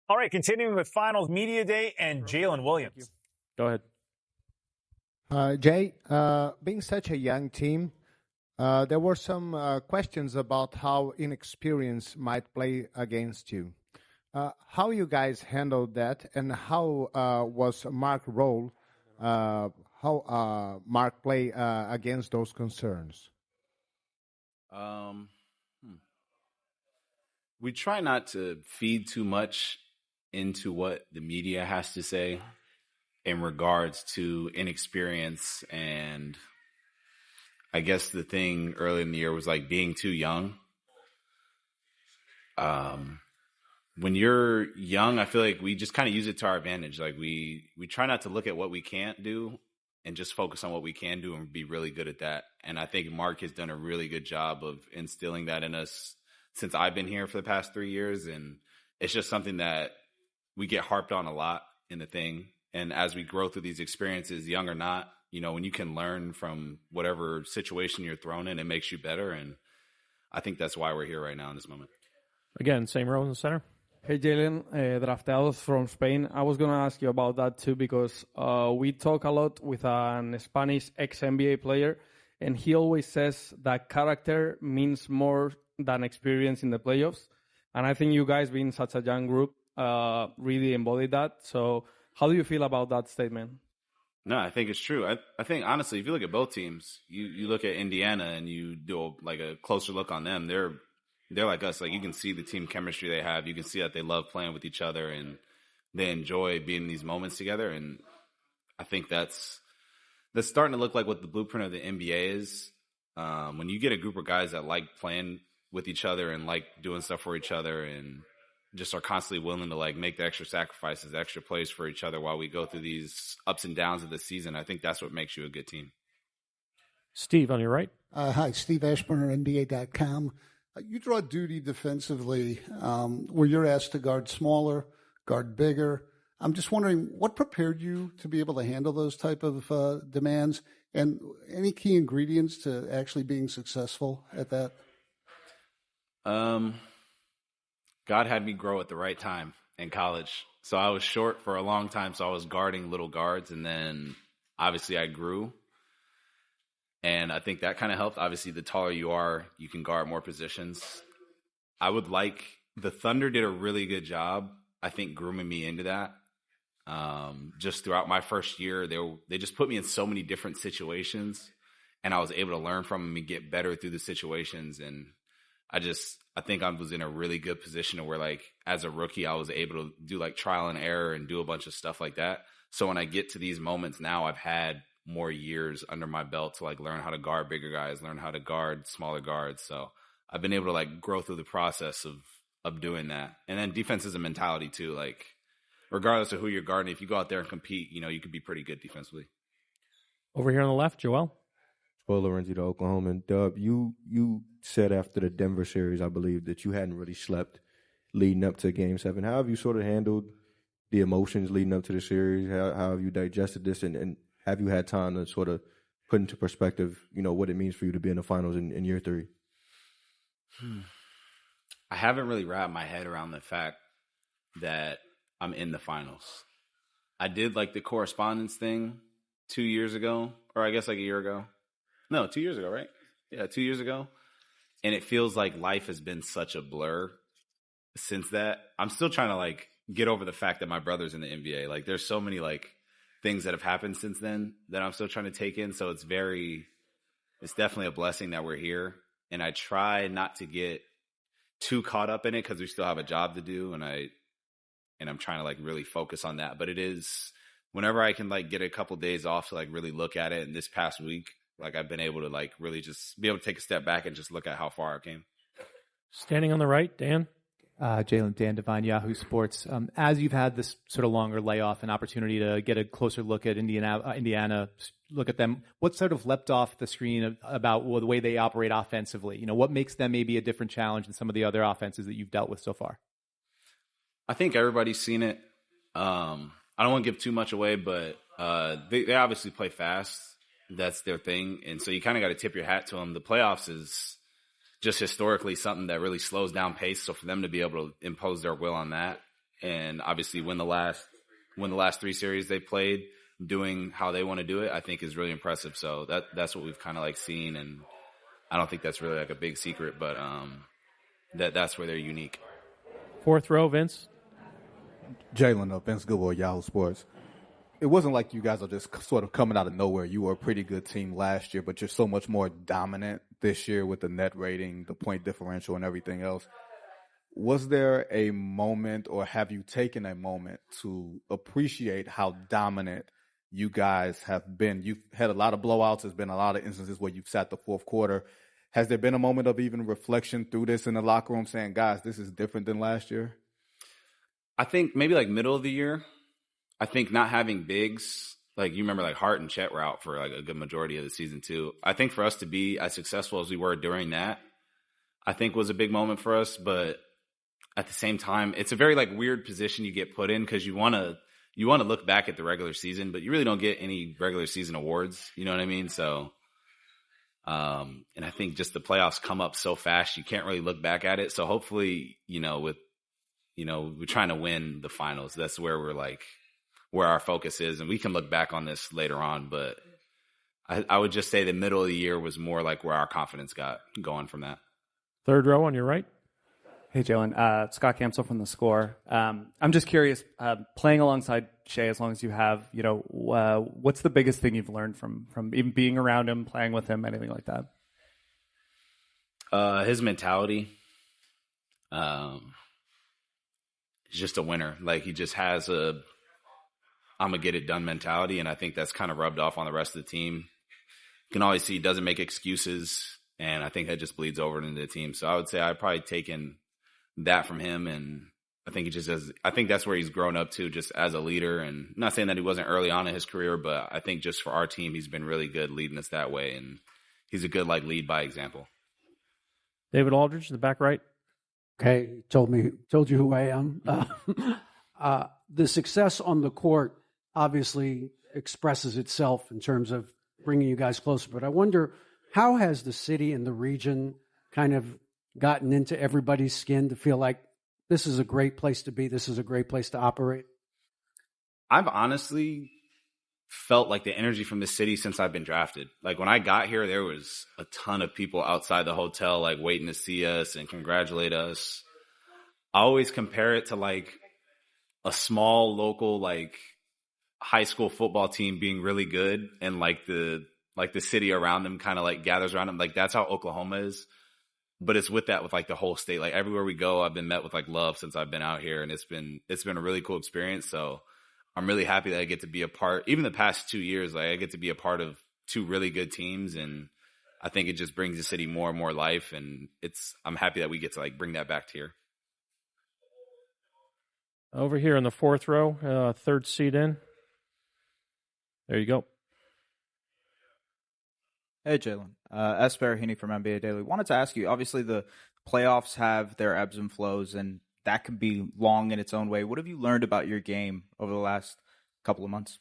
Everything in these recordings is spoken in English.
All right, continuing with Finals Media Day and Jalen Williams. Go ahead. Jay, being such a young team, there were some questions about how inexperience might play against you. How you guys handled that, and how was Mark's role? How Mark play against those concerns? We try not to feed too much into what the media has to say in regards to inexperience, and I guess the thing early in the year was like being too young. When you're young, I feel like we just kind of use it to our advantage. Like we try not to look at what we can't do and just focus on what we can do and be really good at that. And I think Mark has done a really good job of instilling that in us since I've been here for the past 3 years. And it's just something that we get harped on a lot in the thing. And as we grow through these experiences, young or not, you know, when you can learn from whatever situation you're thrown in, it makes you better. And I think that's why we're here right now in this moment. Again, same row in the center. Hey, Jalen, drafteados from Spain. I was going to ask you about that too, because we talk a lot with an Spanish ex-NBA player, and he always says that character means more than experience in the playoffs. And I think you guys, being such a young group, really embody that. So how do you feel about that statement? No, I think it's true. I think, honestly, if you look at both teams, you look at Indiana and you do a closer look on them, they're like us. Like, you can see the team chemistry they have. You can see that they love playing with each other and they enjoy being in these moments together. And I think that's starting to look like what the blueprint of the NBA is. When you get a group of guys that like playing with each other and like doing stuff for each other and just are constantly willing to like make the extra sacrifices, extra plays for each other while we go through these ups and downs of the season, I think that's what makes you a good team. Steve, on your right. Hi, Steve Ashburner, NBA.com. You draw duty defensively where you're asked to guard smaller, guard bigger. I'm just wondering what prepared you to be able to handle those type of demands, and any key ingredients to actually being successful at that? God had me grow at the right time in college. So I was short for a long time, so I was guarding little guards, and then obviously I grew. And I think that kind of helped. Obviously, the taller you are, you can guard more positions. The Thunder did a really good job, I think, grooming me into that. Just throughout my first year, they just put me in so many different situations, and I was able to learn from them and get better through the situations. And I think I was in a really good position to where, like, as a rookie, I was able to do like trial and error and do a bunch of stuff like that. So when I get to these moments now, I've had more years under my belt to like learn how to guard bigger guys, learn how to guard smaller guards. So I've been able to like grow through the process of doing that. And then defense is a mentality too. Like, regardless of who you're guarding, if you go out there and compete, you know, you could be pretty good defensively. Over here on the left, Joel. Joel Lorenzi, the Oklahoman. Dub, you said after the Denver series, I believe, that you hadn't really slept leading up to Game 7. How have you sort of handled the emotions leading up to the series? How have you digested this, and have you had time to sort of put into perspective, you know, what it means for you to be in the finals in year 3? I haven't really wrapped my head around the fact that I'm in the finals. I did like the correspondence thing 2 years ago, or I guess like a year ago. No, 2 years ago, right? Yeah, 2 years ago. And it feels like life has been such a blur since that. I'm still trying to like get over the fact that my brother's in the NBA. Like, there's so many like things that have happened since then that I'm still trying to take in. So it's definitely a blessing that we're here. And I try not to get too caught up in it because we still have a job to do. And I'm trying to like really focus on that. But it is, whenever I can like get a couple days off to like really look at it. And this past week, like, I've been able to like really just be able to take a step back and just look at how far I came. Standing on the right, Dan. Jalen, Dan Devine, Yahoo Sports. As you've had this sort of longer layoff and opportunity to get a closer look at Indiana, look at them, what sort of leapt off the screen about the way they operate offensively? You know, what makes them maybe a different challenge than some of the other offenses that you've dealt with so far? I think everybody's seen it. I don't want to give too much away, but they obviously play fast. That's their thing. And so you kind of got to tip your hat to them. The playoffs is just historically something that really slows down pace. So for them to be able to impose their will on that and obviously win the last 3 series they played, doing how they want to do it, I think is really impressive. So that's what we've kind of like seen, and I don't think that's really like a big secret, but that's where they're unique. Fourth row, Vince. Jalen, Vince Goodwill, Yahoo Sports. It wasn't like you guys are just sort of coming out of nowhere. You were a pretty good team last year, but you're so much more dominant this year with the net rating, the point differential, and everything else. Was there a moment, or have you taken a moment to appreciate how dominant you guys have been? You've had a lot of blowouts. There's been a lot of instances where you've sat the fourth quarter. Has there been a moment of even reflection through this in the locker room saying, guys, this is different than last year? I think maybe like middle of the year. I think not having bigs, like you remember like Hart and Chet were out for like a good majority of the season too. I think for us to be as successful as we were during that, I think was a big moment for us. But at the same time, it's a very like weird position you get put in because you want to look back at the regular season, but you really don't get any regular season awards. You know what I mean? So, and I think just the playoffs come up so fast, you can't really look back at it. So hopefully, we're trying to win the finals. That's where where our focus is, and we can look back on this later on. But I would just say the middle of the year was more like where our confidence got going from that. Third row on your right. Hey, Jalen. Scott Kamsel from The Score. I'm just curious, playing alongside Shea as long as you have, what's the biggest thing you've learned from even being around him, playing with him, anything like that? His mentality. He's just a winner. Like, he just has I'm going to get it done mentality, and I think that's kind of rubbed off on the rest of the team. You can always see he doesn't make excuses, and I think that just bleeds over into the team. So I would say I've probably taken that from him, and I think I think that's where he's grown up to, just as a leader. And I'm not saying that he wasn't early on in his career, but I think just for our team, he's been really good leading us that way, and he's a good lead by example. David Aldridge in the back right. Okay, told you who I am. The success on the court obviously expresses itself in terms of bringing you guys closer, but I wonder, how has the city and the region kind of gotten into everybody's skin to feel like this is a great place to be, this is a great place to operate? I've honestly felt like the energy from the city since I've been drafted. Like, when I got here, there was a ton of people outside the hotel, like, waiting to see us and congratulate us. I always compare it to like a small local, like, high school football team being really good, and like the city around them kind of like gathers around them. Like, that's how Oklahoma is. But it's with that, with like the whole state. Like, everywhere we go, I've been met with like love since I've been out here, and it's been a really cool experience. So I'm really happy that I get to be a part, even the past 2 years, like, I get to be a part of 2 really good teams, and I think it just brings the city more and more life, and I'm happy that we get to like bring that back to here. Over here in the fourth row, third seat in. There you go. Hey, Jalen. Esper Heaney from NBA Daily. Wanted to ask you, obviously the playoffs have their ebbs and flows, and that can be long in its own way. What have you learned about your game over the last couple of months?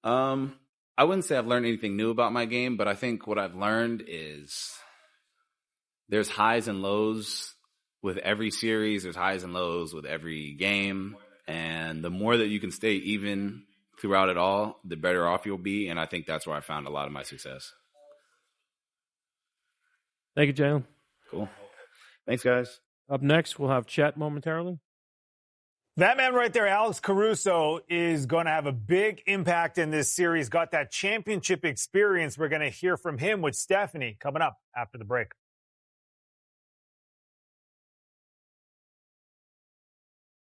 I wouldn't say I've learned anything new about my game, but I think what I've learned is there's highs and lows with every series. There's highs and lows with every game. And the more that you can stay even throughout it all, the better off you'll be. And I think that's where I found a lot of my success. Thank you, Jalen. Cool. Thanks, guys. Up next, we'll have Chet momentarily. That man right there, Alex Caruso, is going to have a big impact in this series. Got that championship experience. We're going to hear from him with Stephanie coming up after the break.